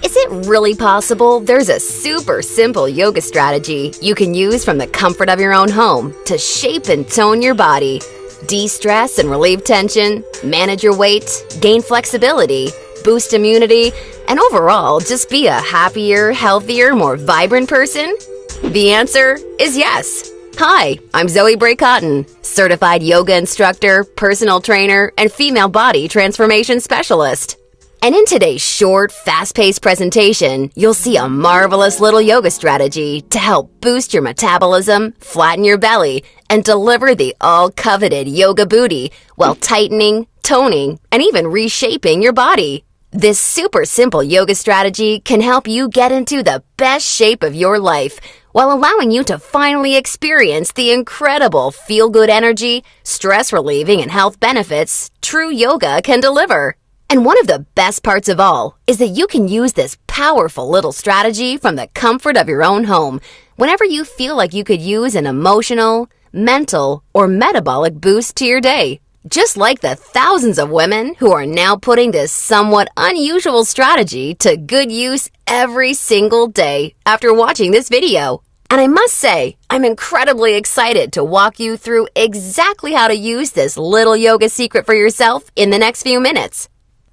Is it really possible there's a super simple yoga strategy you can use from the comfort of your own home to shape and tone your body, de-stress and relieve tension, manage your weight, gain flexibility, boost immunity, and overall just be a happier, healthier, more vibrant person? The answer is yes. Hi, I'm Zoe Bray Cotton, certified yoga instructor, personal trainer, and female body transformation specialist. And in today's short, fast-paced presentation, you'll see a marvelous little yoga strategy to help boost your metabolism, flatten your belly, and deliver the all-coveted yoga booty while tightening, toning, and even reshaping your body. This super simple yoga strategy can help you get into the best shape of your life while allowing you to finally experience the incredible feel-good energy, stress-relieving, and health benefits true yoga can deliver. And one of the best parts of all is that you can use this powerful little strategy from the comfort of your own home whenever you feel like you could use an emotional, mental, or metabolic boost to your day. Just like the thousands of women who are now putting this somewhat unusual strategy to good use every single day after watching this video. And I must say, I'm incredibly excited to walk you through exactly how to use this little yoga secret for yourself in the next few minutes.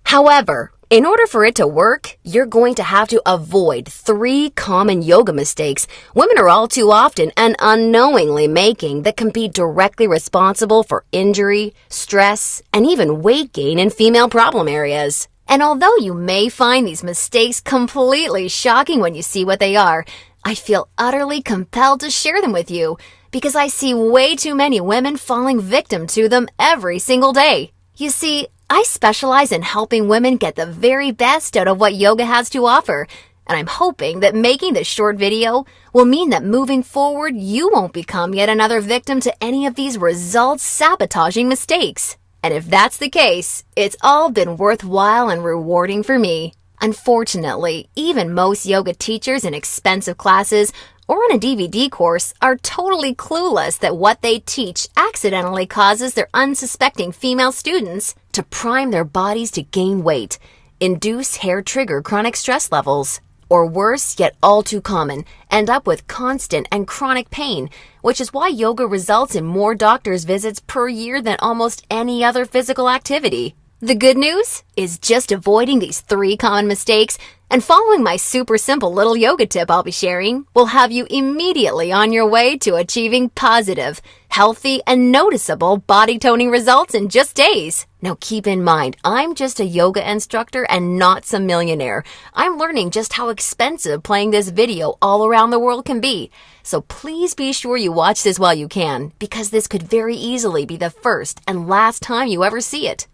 However, in order for it to work, you're going to have to avoid 3 common yoga mistakes women are all too often and unknowingly making that can be directly responsible for injury, stress, and even weight gain in female problem areas. And although you may find these mistakes completely shocking when you see what they are, I feel utterly compelled to share them with you because I see way too many women falling victim to them every single day. You see, I specialize in helping women get the very best out of what yoga has to offer, and I'm hoping that making this short video will mean that moving forward you won't become yet another victim to any of these results-sabotaging mistakes. And if that's the case, it's all been worthwhile and rewarding for me. Unfortunately, even most yoga teachers in expensive classes or on a DVD course are totally clueless that what they teach accidentally causes their unsuspecting female students to prime their bodies to gain weight, induce hair-trigger chronic stress levels, or worse, yet all too common, end up with constant and chronic pain, which is why yoga results in more doctor's visits per year than almost any other physical activity. The good news is just avoiding these 3 common mistakes and following my super simple little yoga tip I'll be sharing will have you immediately on your way to achieving positive, healthy, and noticeable body toning results in just days. Now keep in mind, I'm just a yoga instructor and not some millionaire. I'm learning just how expensive playing this video all around the world can be. So please be sure you watch this while you can, because this could very easily be the first and last time you ever see it.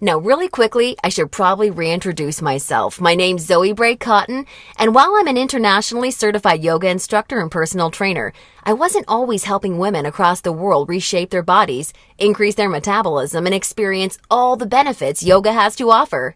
Now, really quickly, I should probably reintroduce myself. My name's Zoe Bray Cotton, and while I'm an internationally certified yoga instructor and personal trainer, I wasn't always helping women across the world reshape their bodies, increase their metabolism, and experience all the benefits yoga has to offer.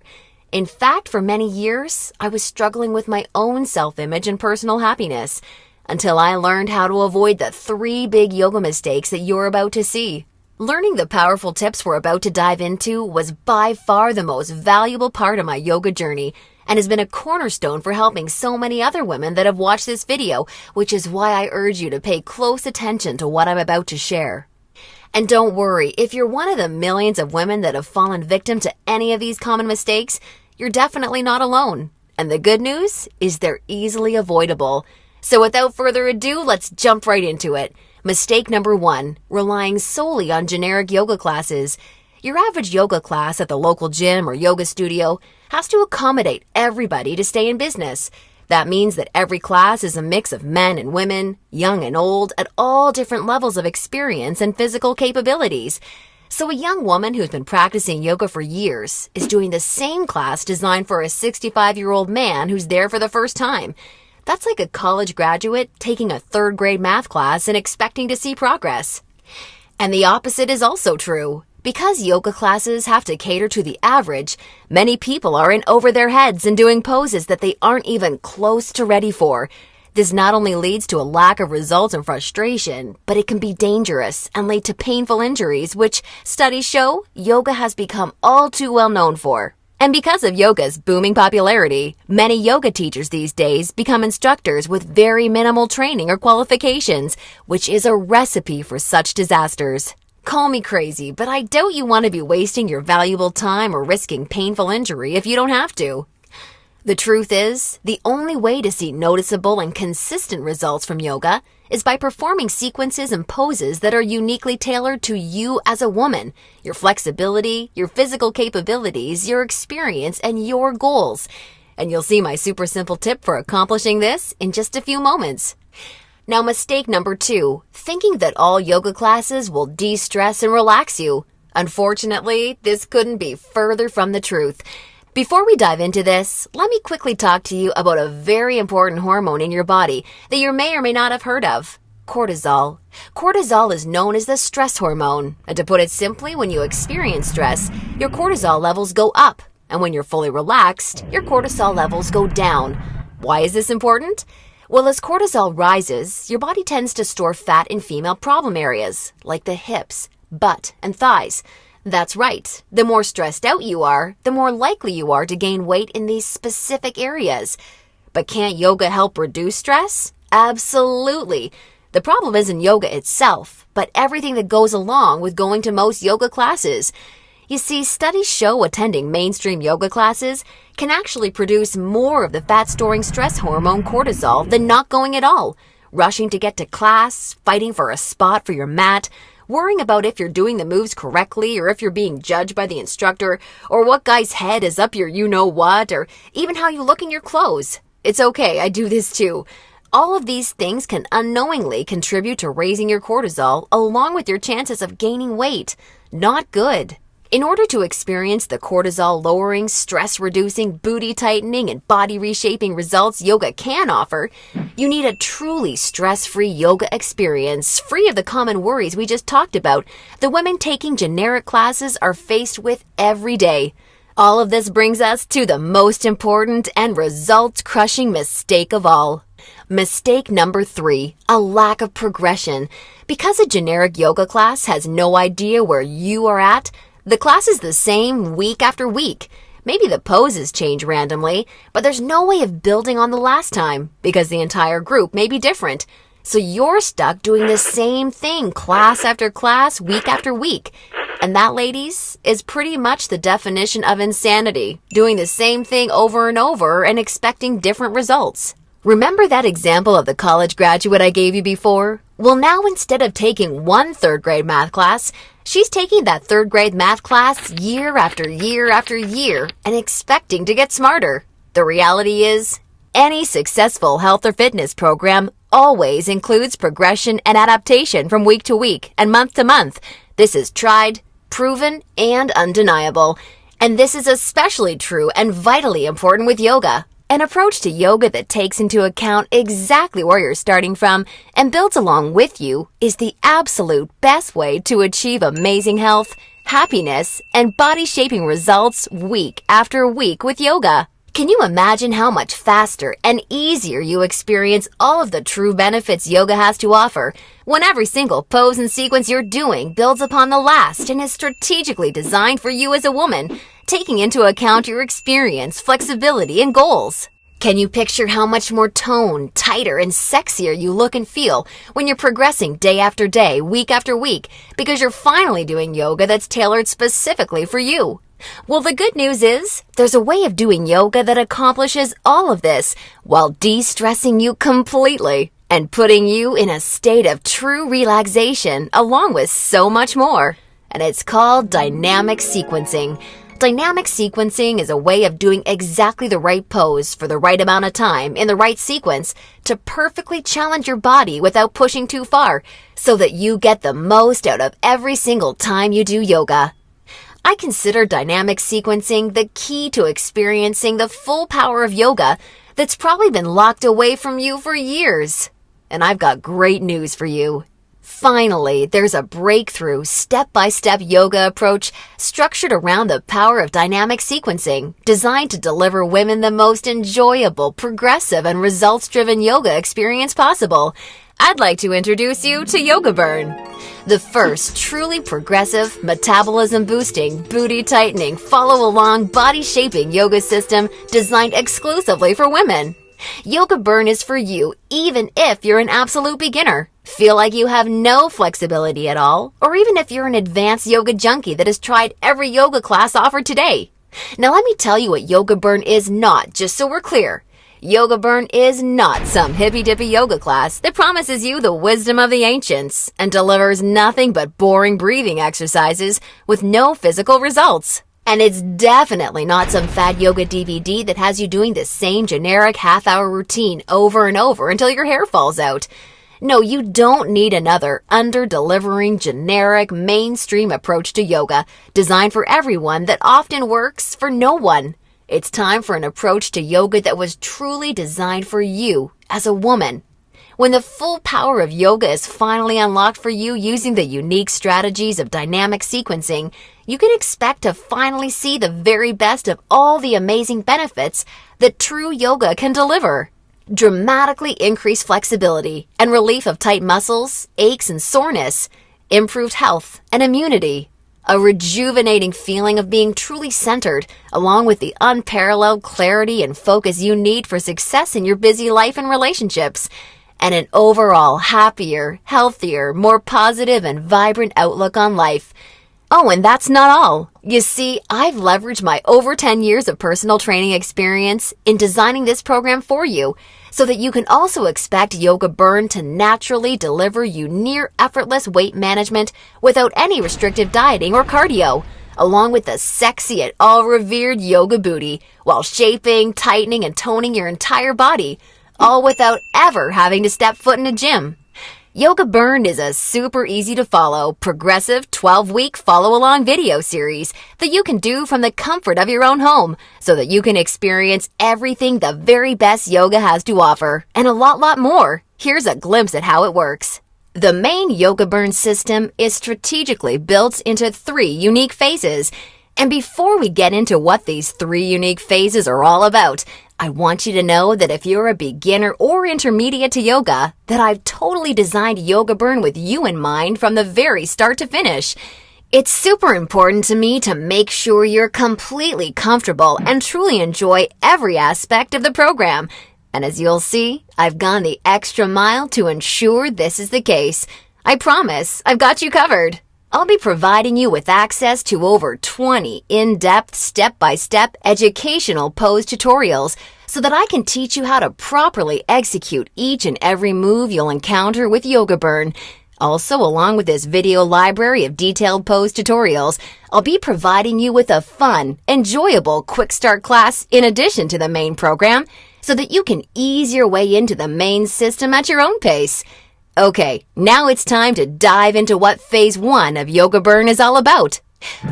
In fact, for many years, I was struggling with my own self-image and personal happiness, until I learned how to avoid the 3 big yoga mistakes that you're about to see. Learning the powerful tips we're about to dive into was by far the most valuable part of my yoga journey and has been a cornerstone for helping so many other women that have watched this video, which is why I urge you to pay close attention to what I'm about to share. And don't worry, if you're one of the millions of women that have fallen victim to any of these common mistakes, you're definitely not alone. And the good news is they're easily avoidable. So without further ado, let's jump right into it. Mistake number 1, relying solely on generic yoga classes. Your average yoga class at the local gym or yoga studio has to accommodate everybody to stay in business. That means that every class is a mix of men and women, young and old, at all different levels of experience and physical capabilities. So a young woman who's been practicing yoga for years is doing the same class designed for a 65-year-old man who's there for the first time. That's like a college graduate taking a 3rd grade math class and expecting to see progress. And the opposite is also true. Because yoga classes have to cater to the average, many people are in over their heads and doing poses that they aren't even close to ready for. This not only leads to a lack of results and frustration, but it can be dangerous and lead to painful injuries, which studies show yoga has become all too well known for. And because of yoga's booming popularity, many yoga teachers these days become instructors with very minimal training or qualifications, which is a recipe for such disasters. Call me crazy, but I doubt you want to be wasting your valuable time or risking painful injury if you don't have to. The truth is, the only way to see noticeable and consistent results from yoga is by performing sequences and poses that are uniquely tailored to you as a woman, your flexibility, your physical capabilities, your experience, and your goals. And you'll see my super simple tip for accomplishing this in just a few moments. Now, mistake number 2, thinking that all yoga classes will de-stress and relax you. Unfortunately, this couldn't be further from the truth. Before we dive into this, let me quickly talk to you about a very important hormone in your body that you may or may not have heard of: cortisol. Cortisol is known as the stress hormone, and to put it simply, when you experience stress, your cortisol levels go up, and when you're fully relaxed, your cortisol levels go down. Why is this important? Well, as cortisol rises, your body tends to store fat in female problem areas, like the hips, butt, and thighs. That's right. The more stressed out you are, the more likely you are to gain weight in these specific areas. But can't yoga help reduce stress? Absolutely. The problem isn't yoga itself, but everything that goes along with going to most yoga classes. You see, studies show attending mainstream yoga classes can actually produce more of the fat-storing stress hormone cortisol than not going at all. Rushing to get to class, fighting for a spot for your mat, worrying about if you're doing the moves correctly or if you're being judged by the instructor, or what guy's head is up your you-know-what, or even how you look in your clothes. It's okay, I do this too. All of these things can unknowingly contribute to raising your cortisol along with your chances of gaining weight. Not good. In order to experience the cortisol-lowering, stress-reducing, booty-tightening, and body-reshaping results yoga can offer, you need a truly stress-free yoga experience, free of the common worries we just talked about the women taking generic classes are faced with every day. All of this brings us to the most important and results-crushing mistake of all. Mistake number 3, a lack of progression. Because a generic yoga class has no idea where you are at, the class is the same week after week. Maybe the poses change randomly, but there's no way of building on the last time because the entire group may be different. So you're stuck doing the same thing class after class, week after week. And that, ladies, is pretty much the definition of insanity, doing the same thing over and over and expecting different results. Remember that example of the college graduate I gave you before? Well, now instead of taking one third-grade math class, she's taking that third-grade math class year after year after year and expecting to get smarter. The reality is, any successful health or fitness program always includes progression and adaptation from week to week and month to month. This is tried, proven, and undeniable. And this is especially true and vitally important with yoga. An approach to yoga that takes into account exactly where you're starting from and builds along with you is the absolute best way to achieve amazing health, happiness, and body-shaping results week after week with yoga. Can you imagine how much faster and easier you experience all of the true benefits yoga has to offer when every single pose and sequence you're doing builds upon the last and is strategically designed for you as a woman, taking into account your experience, flexibility, and goals? Can you picture how much more toned, tighter, and sexier you look and feel when you're progressing day after day, week after week, because you're finally doing yoga that's tailored specifically for you? Well, the good news is, there's a way of doing yoga that accomplishes all of this while de-stressing you completely and putting you in a state of true relaxation along with so much more. And it's called dynamic sequencing. Dynamic sequencing is a way of doing exactly the right pose for the right amount of time in the right sequence to perfectly challenge your body without pushing too far so that you get the most out of every single time you do yoga. I consider dynamic sequencing the key to experiencing the full power of yoga that's probably been locked away from you for years. And I've got great news for you. Finally, there's a breakthrough, step-by-step yoga approach structured around the power of dynamic sequencing, designed to deliver women the most enjoyable, progressive, and results-driven yoga experience possible. I'd like to introduce you to Yoga Burn, the first truly progressive, metabolism-boosting, booty-tightening, follow-along, body-shaping yoga system designed exclusively for women. Yoga Burn is for you even if you're an absolute beginner, feel like you have no flexibility at all, or even if you're an advanced yoga junkie that has tried every yoga class offered today. Now let me tell you what Yoga Burn is not, just so we're clear. Yoga Burn is not some hippy-dippy yoga class that promises you the wisdom of the ancients and delivers nothing but boring breathing exercises with no physical results. And it's definitely not some fad yoga DVD that has you doing the same generic half-hour routine over and over until your hair falls out. No, you don't need another under-delivering, generic, mainstream approach to yoga designed for everyone that often works for no one. It's time for an approach to yoga that was truly designed for you as a woman. When the full power of yoga is finally unlocked for you using the unique strategies of dynamic sequencing, you can expect to finally see the very best of all the amazing benefits that true yoga can deliver. Dramatically increased flexibility and relief of tight muscles, aches and soreness, improved health and immunity, a rejuvenating feeling of being truly centered, along with the unparalleled clarity and focus you need for success in your busy life and relationships, and an overall happier, healthier, more positive and vibrant outlook on life. Oh, and that's not all. You see, I've leveraged my over 10 years of personal training experience in designing this program for you, so that you can also expect Yoga Burn to naturally deliver you near effortless weight management without any restrictive dieting or cardio, along with the sexy and all-revered yoga booty, while shaping, tightening, and toning your entire body, all without ever having to step foot in a gym. Yoga Burn is a super easy to follow, progressive 12-week follow-along video series that you can do from the comfort of your own home so that you can experience everything the very best yoga has to offer and a lot more. Here's a glimpse at how it works. The main Yoga Burn system is strategically built into 3 unique phases. And before we get into what these 3 unique phases are all about, I want you to know that if you're a beginner or intermediate to yoga, that I've totally designed Yoga Burn with you in mind from the very start to finish. It's super important to me to make sure you're completely comfortable and truly enjoy every aspect of the program. And as you'll see, I've gone the extra mile to ensure this is the case. I promise, I've got you covered. I'll be providing you with access to over 20 in-depth, step-by-step educational pose tutorials so that I can teach you how to properly execute each and every move you'll encounter with Yoga Burn. Also, along with this video library of detailed pose tutorials, I'll be providing you with a fun, enjoyable quick start class in addition to the main program so that you can ease your way into the main system at your own pace. Okay, now it's time to dive into what Phase 1 of Yoga Burn is all about.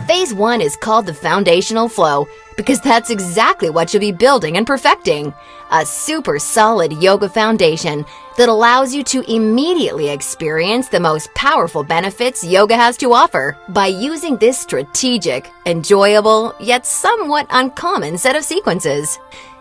Phase 1 is called the Foundational Flow because that's exactly what you'll be building and perfecting. A super solid yoga foundation that allows you to immediately experience the most powerful benefits yoga has to offer by using this strategic, enjoyable, yet somewhat uncommon set of sequences.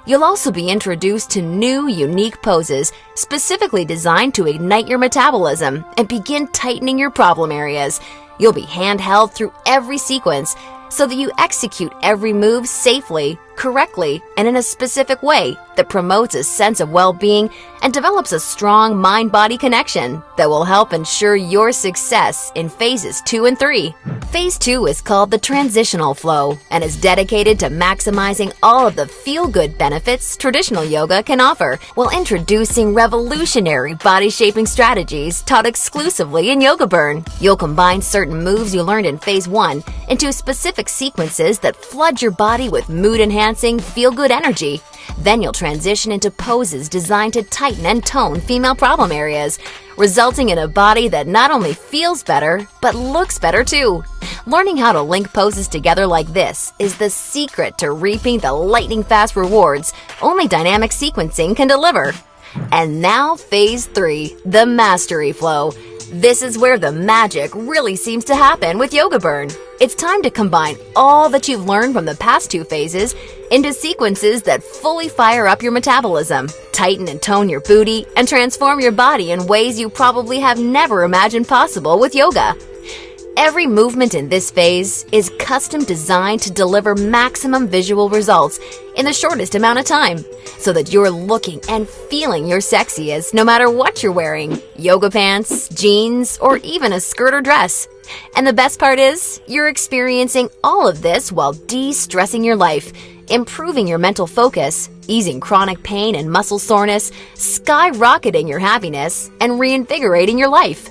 You'll also be introduced to new, unique poses specifically designed to ignite your metabolism and begin tightening your problem areas. You'll be handheld through every sequence so that you execute every move safely, correctly, and in a specific way that promotes a sense of well-being and develops a strong mind-body connection that will help ensure your success in phases 2 and 3. Phase 2 is called the Transitional Flow and is dedicated to maximizing all of the feel-good benefits traditional yoga can offer while introducing revolutionary body-shaping strategies taught exclusively in Yoga Burn. You'll combine certain moves you learned in Phase 1 into specific sequences that flood your body with mood-enhancing, feel-good energy. Then you'll transition into poses designed to tighten and tone female problem areas, resulting in a body that not only feels better, but looks better too. Learning how to link poses together like this is the secret to reaping the lightning-fast rewards only dynamic sequencing can deliver. And now Phase 3, the Mastery Flow. This is where the magic really seems to happen with Yoga Burn. It's time to combine all that you've learned from the past two phases into sequences that fully fire up your metabolism, tighten and tone your booty, and transform your body in ways you probably have never imagined possible with yoga. Every movement in this phase is custom designed to deliver maximum visual results in the shortest amount of time, so that you're looking and feeling your sexiest no matter what you're wearing, yoga pants, jeans, or even a skirt or dress. And the best part is, you're experiencing all of this while de-stressing your life, improving your mental focus, easing chronic pain and muscle soreness, skyrocketing your happiness, and reinvigorating your life.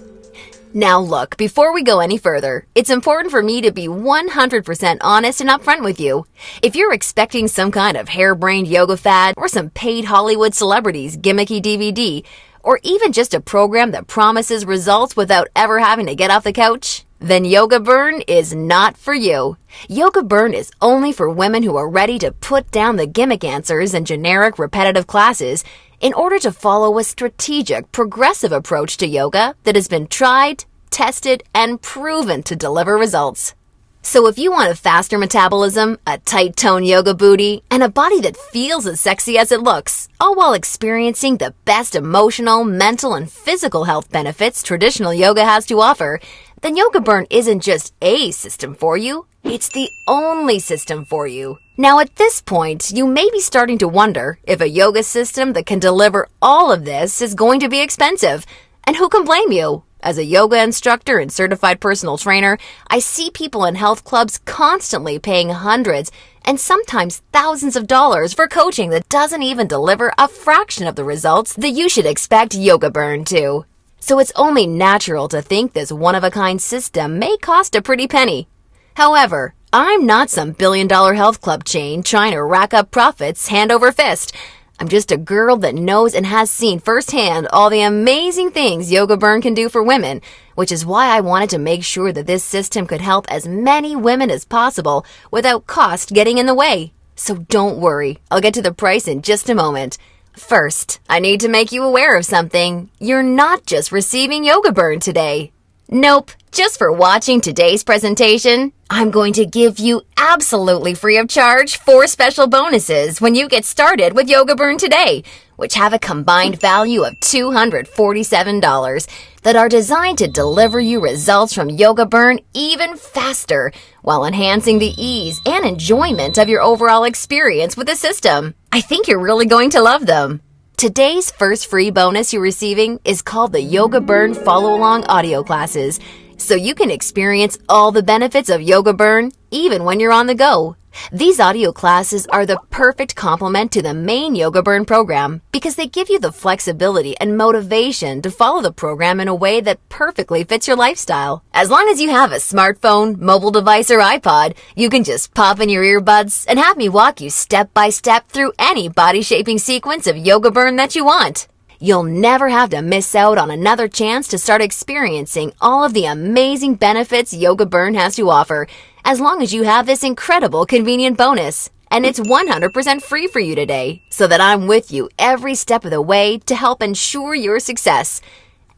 Now look, before we go any further, it's important for me to be 100% honest and upfront with you. If you're expecting some kind of harebrained yoga fad or some paid Hollywood celebrities gimmicky DVD, or even just a program that promises results without ever having to get off the couch, then Yoga Burn is not for you. Yoga Burn is only for women who are ready to put down the gimmick answers and generic repetitive classes in order to follow a strategic, progressive approach to yoga that has been tried, tested, and proven to deliver results. So if you want a faster metabolism, a tight tone yoga booty, and a body that feels as sexy as it looks, all while experiencing the best emotional, mental, and physical health benefits traditional yoga has to offer, then Yoga Burn isn't just a system for you, it's the only system for you. Now at this point, you may be starting to wonder if a yoga system that can deliver all of this is going to be expensive. And who can blame you? As a yoga instructor and certified personal trainer, I see people in health clubs constantly paying hundreds and sometimes thousands of dollars for coaching that doesn't even deliver a fraction of the results that you should expect Yoga Burn to. So it's only natural to think this one-of-a-kind system may cost a pretty penny. However, I'm not some billion-dollar health club chain trying to rack up profits hand over fist. I'm just a girl that knows and has seen firsthand all the amazing things Yoga Burn can do for women, which is why I wanted to make sure that this system could help as many women as possible without cost getting in the way. So don't worry, I'll get to the price in just a moment. First, I need to make you aware of something. You're not just receiving Yoga Burn today. Nope, just for watching today's presentation, I'm going to give you absolutely free of charge 4 special bonuses when you get started with Yoga Burn today, which have a combined value of $247 that are designed to deliver you results from Yoga Burn even faster while enhancing the ease and enjoyment of your overall experience with the system. I think you're really going to love them. Today's first free bonus you're receiving is called the Yoga Burn Follow-Along Audio Classes, so you can experience all the benefits of Yoga Burn even when you're on the go. These audio classes are the perfect complement to the main Yoga Burn program because they give you the flexibility and motivation to follow the program in a way that perfectly fits your lifestyle. As long as you have a smartphone, mobile device, or iPod, you can just pop in your earbuds and have me walk you step by step through any body-shaping sequence of Yoga Burn that you want. You'll never have to miss out on another chance to start experiencing all of the amazing benefits Yoga Burn has to offer, as long as you have this incredible convenient bonus. And it's 100% free for you today, so that I'm with you every step of the way to help ensure your success.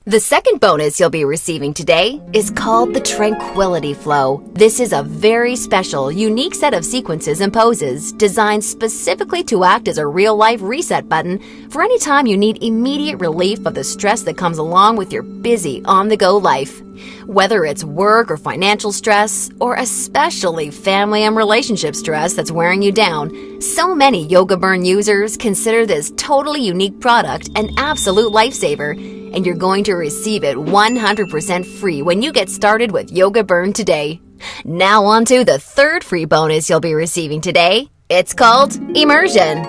The second bonus you'll be receiving today is called the Tranquility Flow. This is a very special, unique set of sequences and poses designed specifically to act as a real-life reset button for any time you need immediate relief of the stress that comes along with your busy, on-the-go life. Whether it's work or financial stress, or especially family and relationship stress that's wearing you down, so many Yoga Burn users consider this totally unique product an absolute lifesaver, and you're going to receive it 100% free when you get started with Yoga Burn today. Now on to the third free bonus you'll be receiving today. It's called Immersion.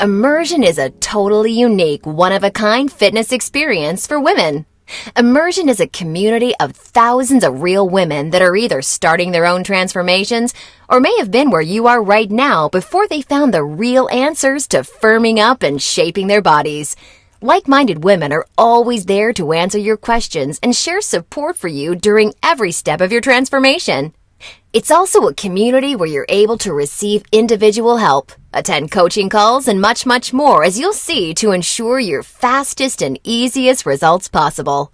Immersion is a totally unique, one-of-a-kind fitness experience for women. Immersion is a community of thousands of real women that are either starting their own transformations or may have been where you are right now before they found the real answers to firming up and shaping their bodies. Like-minded women are always there to answer your questions and share support for you during every step of your transformation. It's also a community where you're able to receive individual help, attend coaching calls, and much, much more, as you'll see, to ensure your fastest and easiest results possible.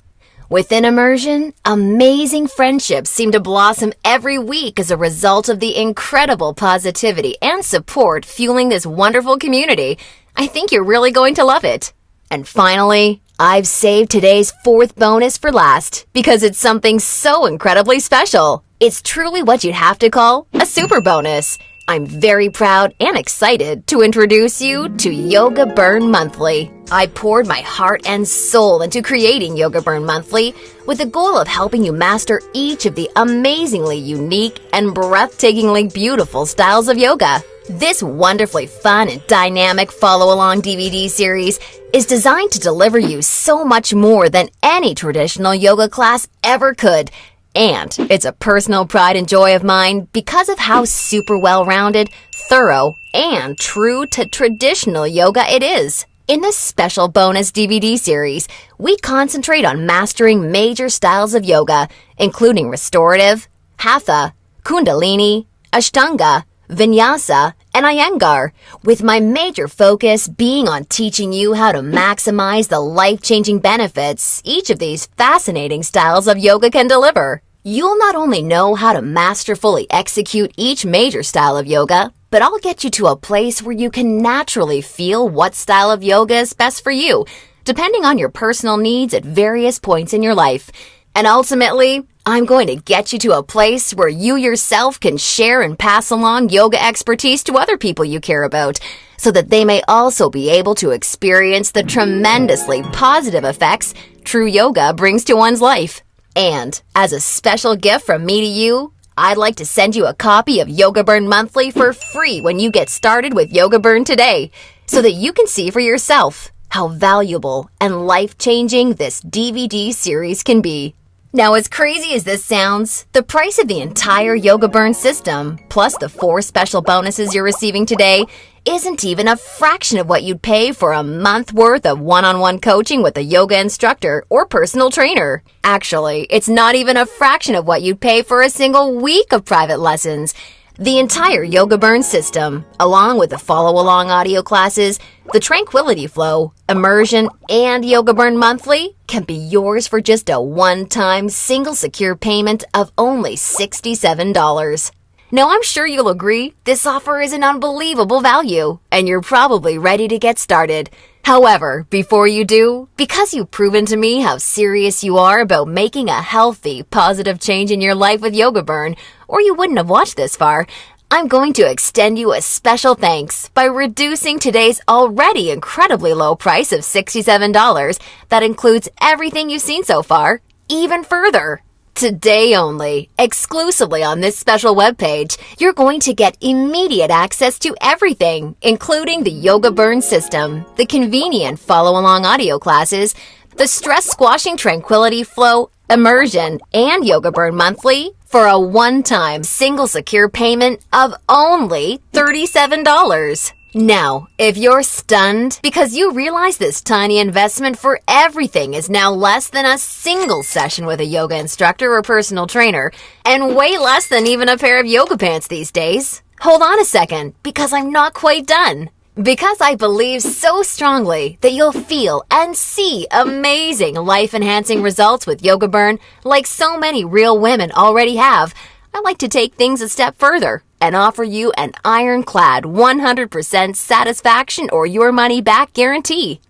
Within Immersion, amazing friendships seem to blossom every week as a result of the incredible positivity and support fueling this wonderful community. I think you're really going to love it. And finally, I've saved today's fourth bonus for last because it's something so incredibly special. It's truly what you'd have to call a super bonus. I'm very proud and excited to introduce you to Yoga Burn Monthly. I poured my heart and soul into creating Yoga Burn Monthly with the goal of helping you master each of the amazingly unique and breathtakingly beautiful styles of yoga. This wonderfully fun and dynamic follow-along DVD series is designed to deliver you so much more than any traditional yoga class ever could. And it's a personal pride and joy of mine because of how super well-rounded, thorough, and true to traditional yoga it is. In this special bonus DVD series, we concentrate on mastering major styles of yoga, including restorative, hatha, kundalini, ashtanga, vinyasa, and iyengar, with my major focus being on teaching you how to maximize the life-changing benefits each of these fascinating styles of yoga can deliver. You'll not only know how to masterfully execute each major style of yoga, but I'll get you to a place where you can naturally feel what style of yoga is best for you, depending on your personal needs at various points in your life. And ultimately, I'm going to get you to a place where you yourself can share and pass along yoga expertise to other people you care about, so that they may also be able to experience the tremendously positive effects true yoga brings to one's life. And as a special gift from me to you, I'd like to send you a copy of Yoga Burn Monthly for free when you get started with Yoga Burn today, so that you can see for yourself how valuable and life-changing this DVD series can be. Now, as crazy as this sounds, the price of the entire Yoga Burn system, plus the 4 special bonuses you're receiving today, isn't even a fraction of what you'd pay for a month worth of one-on-one coaching with a yoga instructor or personal trainer. Actually, it's not even a fraction of what you'd pay for a single week of private lessons. The entire Yoga Burn system, along with the follow-along audio classes, the Tranquility Flow, Immersion, and Yoga Burn Monthly can be yours for just a one-time single secure payment of only $67. Now, I'm sure you'll agree this offer is an unbelievable value, and you're probably ready to get started. However, before you do, because you've proven to me how serious you are about making a healthy, positive change in your life with Yoga Burn, or you wouldn't have watched this far, I'm going to extend you a special thanks by reducing today's already incredibly low price of $67 that includes everything you've seen so far, even further. Today only, exclusively on this special webpage, you're going to get immediate access to everything, including the Yoga Burn system, the convenient follow-along audio classes, the stress-squashing Tranquility Flow, Immersion, and Yoga Burn Monthly for a one-time single secure payment of only $37. Now, if you're stunned because you realize this tiny investment for everything is now less than a single session with a yoga instructor or personal trainer, and way less than even a pair of yoga pants these days, hold on a second, because I'm not quite done. Because I believe so strongly that you'll feel and see amazing life-enhancing results with Yoga Burn like so many real women already have, I like to take things a step further and offer you an ironclad 100% satisfaction or your money back guarantee.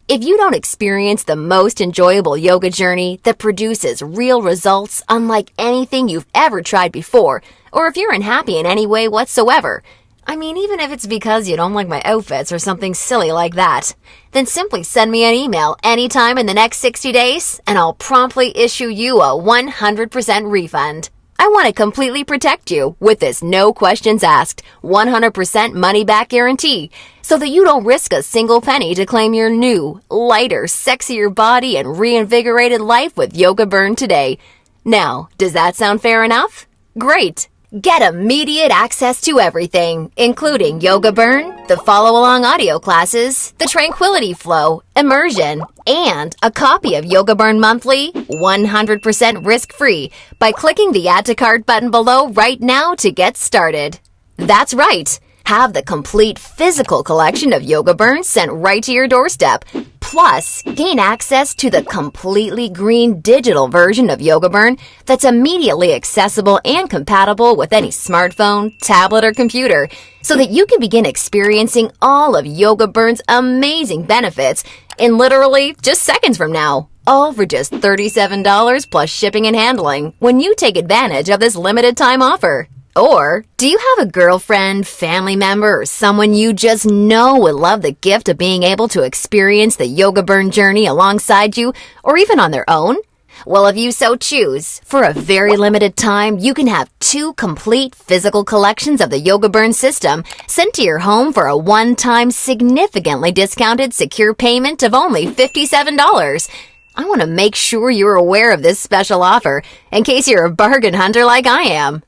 If you don't experience the most enjoyable yoga journey that produces real results unlike anything you've ever tried before, or if you're unhappy in any way whatsoever, I mean, even if it's because you don't like my outfits or something silly like that, then simply send me an email anytime in the next 60 days and I'll promptly issue you a 100% refund. I want to completely protect you with this no questions asked, 100% money back guarantee, so that you don't risk a single penny to claim your new, lighter, sexier body and reinvigorated life with Yoga Burn today. Now, does that sound fair enough? Great! Get immediate access to everything, including Yoga Burn, the follow-along audio classes, the Tranquility Flow, Immersion, and a copy of Yoga Burn Monthly, 100% risk-free, by clicking the Add to Cart button below right now to get started. That's right! Have the complete physical collection of Yoga Burns sent right to your doorstep. Plus, gain access to the completely green digital version of Yoga Burn that's immediately accessible and compatible with any smartphone, tablet, or computer, so that you can begin experiencing all of Yoga Burn's amazing benefits in literally just seconds from now. All for just $37 plus shipping and handling when you take advantage of this limited time offer. Or, do you have a girlfriend, family member, or someone you just know would love the gift of being able to experience the Yoga Burn journey alongside you, or even on their own? Well, if you so choose, for a very limited time, you can have 2 complete physical collections of the Yoga Burn system sent to your home for a one-time, significantly discounted secure payment of only $57. I want to make sure you're aware of this special offer in case you're a bargain hunter like I am.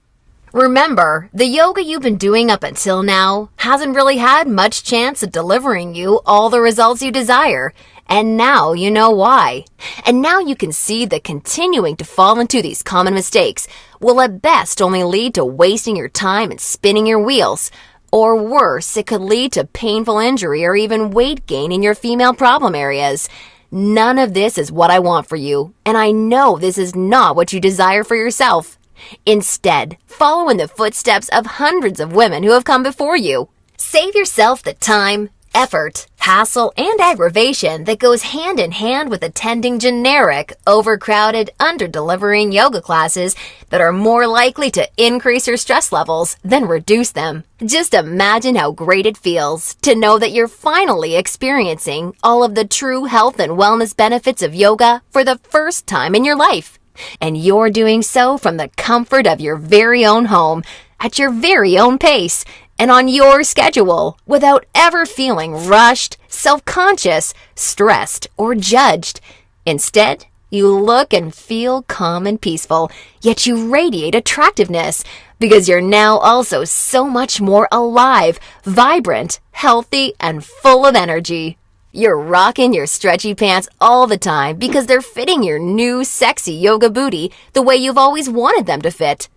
Remember, the yoga you've been doing up until now hasn't really had much chance of delivering you all the results you desire, and now you know why. And now you can see that continuing to fall into these common mistakes will at best only lead to wasting your time and spinning your wheels. Or worse, it could lead to painful injury or even weight gain in your female problem areas. None of this is what I want for you, and I know this is not what you desire for yourself. Instead, follow in the footsteps of hundreds of women who have come before you. Save yourself the time, effort, hassle, and aggravation that goes hand in hand with attending generic, overcrowded, under-delivering yoga classes that are more likely to increase your stress levels than reduce them. Just imagine how great it feels to know that you're finally experiencing all of the true health and wellness benefits of yoga for the first time in your life. And you're doing so from the comfort of your very own home, at your very own pace, and on your schedule, without ever feeling rushed, self-conscious, stressed, or judged. Instead, you look and feel calm and peaceful, yet you radiate attractiveness, because you're now also so much more alive, vibrant, healthy, and full of energy. You're rocking your stretchy pants all the time because they're fitting your new sexy yoga booty the way you've always wanted them to fit.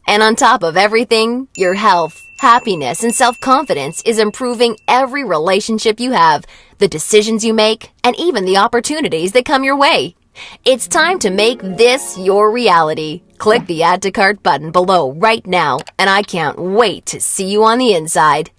And on top of everything, your health, happiness, and self-confidence is improving every relationship you have, the decisions you make, and even the opportunities that come your way. It's time to make this your reality. Click the Add to Cart button below right now, and I can't wait to see you on the inside.